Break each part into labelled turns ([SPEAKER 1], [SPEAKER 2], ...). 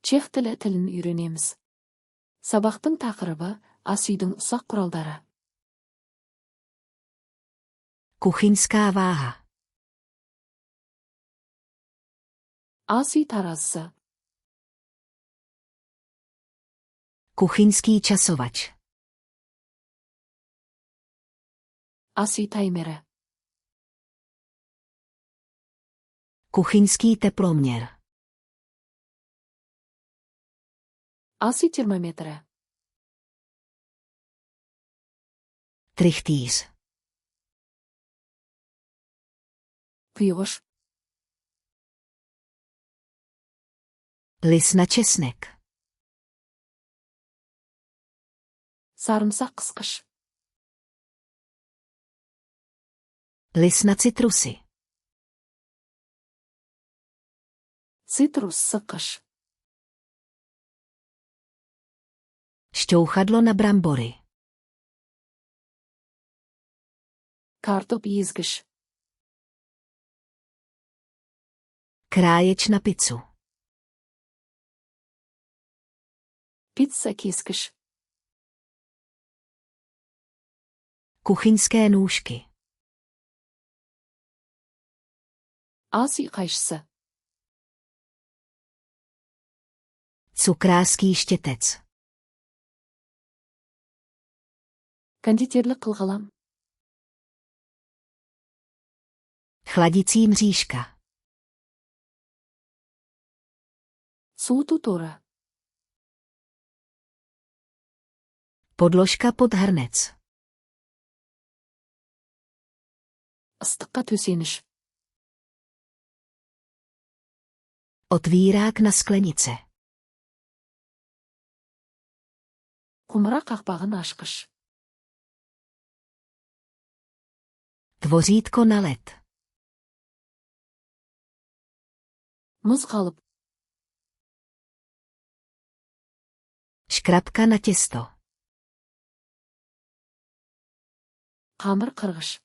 [SPEAKER 1] Чех тілін үйренеміз. Сабақтың тақырыбы ас үйдің ұсақ құралдары.
[SPEAKER 2] Kuchyňská váha.
[SPEAKER 1] Ас үй таразысы.
[SPEAKER 2] Kuchyňský časovač.
[SPEAKER 1] Ас үй таймері.
[SPEAKER 2] Kuchyňský teploměr.
[SPEAKER 1] Ас үй термометрі.
[SPEAKER 2] Trichtýř.
[SPEAKER 1] Құйғыш.
[SPEAKER 2] Lis na česnek.
[SPEAKER 1] Sarımsақ қысқыш.
[SPEAKER 2] Lis na citrusy.
[SPEAKER 1] Цитрус сыққыш.
[SPEAKER 2] Šťouchadlo na brambory.
[SPEAKER 1] Картоп езгіш.
[SPEAKER 2] Kráječ na pizzu.
[SPEAKER 1] Пицца кескіш.
[SPEAKER 2] Kuchyňské nůžky.
[SPEAKER 1] Ас үй қайшысы.
[SPEAKER 2] Cukrářský štětec.
[SPEAKER 1] Кондитерлік қылғылам.
[SPEAKER 2] Chladicí mřížka.
[SPEAKER 1] Суыту торы.
[SPEAKER 2] Podložka pod hrnec.
[SPEAKER 1] Ыстыққа төсеніш.
[SPEAKER 2] Otvírák na sklenice.
[SPEAKER 1] Құмыра қақпағын ашқыш.
[SPEAKER 2] Tvořítko na led.
[SPEAKER 1] Мұз қалып.
[SPEAKER 2] Škrabka na těsto.
[SPEAKER 1] Қамыр қырғыш.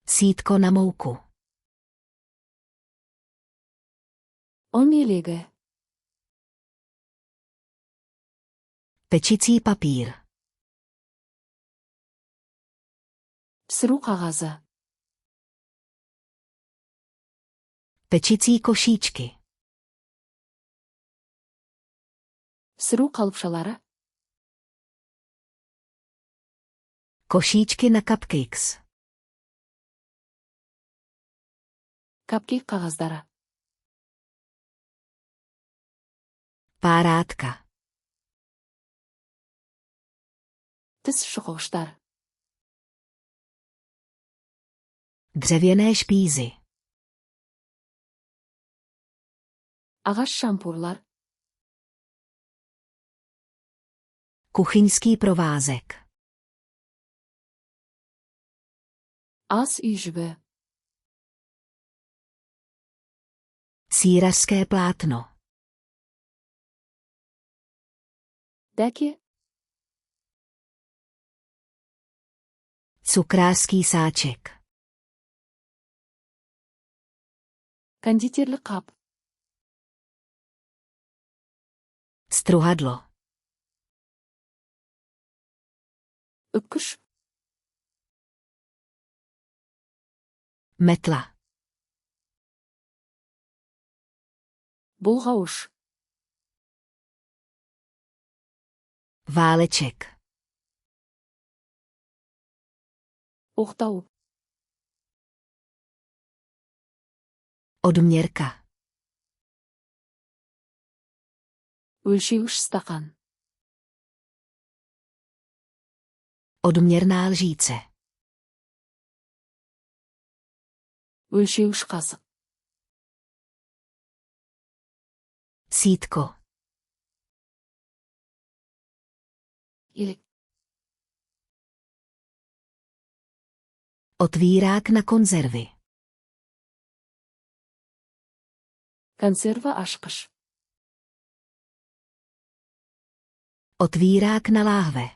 [SPEAKER 2] Sítko na mouku.
[SPEAKER 1] ұн елегі.
[SPEAKER 2] Pečicí papír.
[SPEAKER 1] Пісіру қағазы.
[SPEAKER 2] Pečicí košíčky.
[SPEAKER 1] Пісіру қалыпшалары.
[SPEAKER 2] Košíčky na cupcakes.
[SPEAKER 1] Капкейк қағаздары.
[SPEAKER 2] Párátka.
[SPEAKER 1] Тіс шұқығыштар.
[SPEAKER 2] Dřevěné špízy.
[SPEAKER 1] Ағаш шампурлар.
[SPEAKER 2] Kuchyňský provázek.
[SPEAKER 1] Ас үй жібі.
[SPEAKER 2] Sýrařské plátno.
[SPEAKER 1] Дәке.
[SPEAKER 2] Cukrářský sáček.
[SPEAKER 1] Кондитерлік қап.
[SPEAKER 2] Struhadlo.
[SPEAKER 1] Үпкіш.
[SPEAKER 2] Metla.
[SPEAKER 1] Бұлғауыш.
[SPEAKER 2] Váleček.
[SPEAKER 1] Оқтау.
[SPEAKER 2] Odměrka.
[SPEAKER 1] Өлшеуіш стақан.
[SPEAKER 2] Odměrná lžíce.
[SPEAKER 1] Өлшеуіш қасық.
[SPEAKER 2] Sítko.
[SPEAKER 1] Елік.
[SPEAKER 2] Otvírák na konzervy.
[SPEAKER 1] Консерва ашқыш.
[SPEAKER 2] Otvírák na láhve.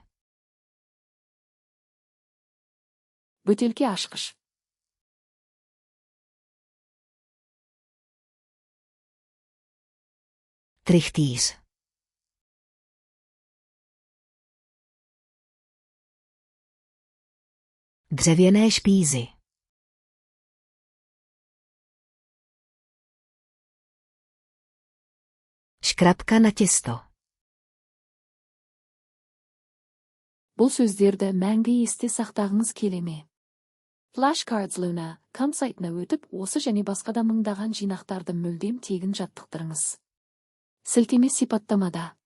[SPEAKER 1] Бөтелке ашқыш.
[SPEAKER 2] Trichtiis. Dřevěné špízy. Škrabka na těsto.
[SPEAKER 1] Бұл сөздерді мәңгі есте сақтағыңыз келе ме? Flashcards Luna.com сайтына өтіп, осы және басқа да мыңдаған жинақтарды мүлдем тегін жаттықтырыңыз. Сілтеме сипаттамада.